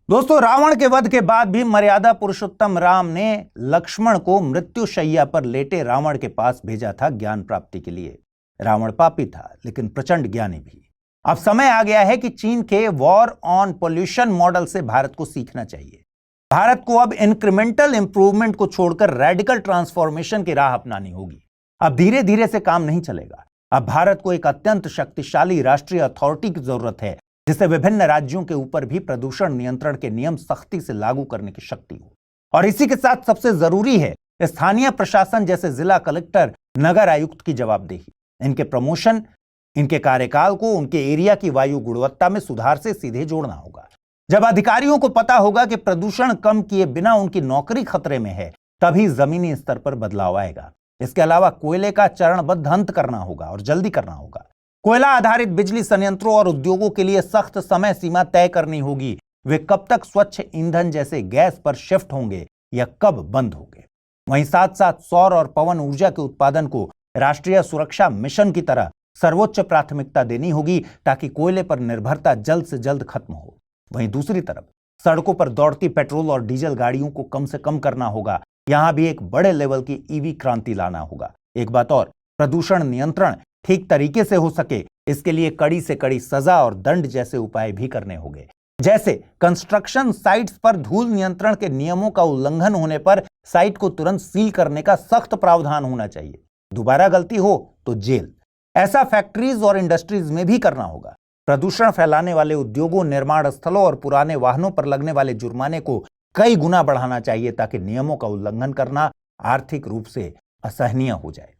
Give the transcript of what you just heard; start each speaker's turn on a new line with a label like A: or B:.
A: दोस्तों, रावण के वध के बाद भी मर्यादा पुरुषोत्तम राम ने लक्ष्मण को मृत्युशैया पर लेटे रावण के पास भेजा था ज्ञान प्राप्ति के लिए। रावण पापी था लेकिन प्रचंड ज्ञानी भी। अब समय आ गया है कि चीन के वॉर ऑन पोल्यूशन मॉडल से भारत को सीखना चाहिए। भारत को अब इंक्रीमेंटल इंप्रूवमेंट को छोड़कर रेडिकल ट्रांसफॉर्मेशन की राह अपनानी होगी। अब धीरे धीरे से काम नहीं चलेगा। अब भारत को एक अत्यंत शक्तिशाली राष्ट्रीय अथॉरिटी की जरूरत है जिसे विभिन्न राज्यों के ऊपर भी प्रदूषण नियंत्रण के नियम सख्ती से लागू करने की शक्ति हो। और इसी के साथ सबसे जरूरी है स्थानीय प्रशासन जैसे जिला कलेक्टर, नगर आयुक्त की जवाबदेही। इनके प्रमोशन, इनके कार्यकाल को उनके एरिया की वायु गुणवत्ता में सुधार से सीधे जोड़ना होगा। जब अधिकारियों को पता होगा कि प्रदूषण कम किए बिना उनकी नौकरी खतरे में है, तभी जमीनी स्तर पर बदलाव आएगा। इसके अलावा कोयले का चरणबद्ध अंत करना होगा और जल्दी करना होगा। कोयला आधारित बिजली संयंत्रों और उद्योगों के लिए सख्त समय सीमा तय करनी होगी। वे कब तक स्वच्छ ईंधन जैसे गैस पर शिफ्ट होंगे या कब बंद होंगे। वहीं साथ साथ सौर और पवन ऊर्जा के उत्पादन को राष्ट्रीय सुरक्षा मिशन की तरह सर्वोच्च प्राथमिकता देनी होगी ताकि कोयले पर निर्भरता जल्द से जल्द खत्म हो। वहीं दूसरी तरफ सड़कों पर दौड़ती पेट्रोल और डीजल गाड़ियों को कम से कम करना होगा। यहां भी एक बड़े लेवल की ईवी क्रांति लाना होगा। एक बात और, प्रदूषण नियंत्रण ठीक तरीके से हो सके, इसके लिए कड़ी से कड़ी सजा और दंड जैसे उपाय भी करने होंगे। जैसे कंस्ट्रक्शन साइट्स पर धूल नियंत्रण के नियमों का उल्लंघन होने पर साइट को तुरंत सील करने का सख्त प्रावधान होना चाहिए। दोबारा गलती हो तो जेल। ऐसा फैक्ट्रीज और इंडस्ट्रीज में भी करना होगा। प्रदूषण फैलाने वाले उद्योगों, निर्माण स्थलों और पुराने वाहनों पर लगने वाले जुर्माने को कई गुना बढ़ाना चाहिए ताकि नियमों का उल्लंघन करना आर्थिक रूप से असहनीय हो जाए।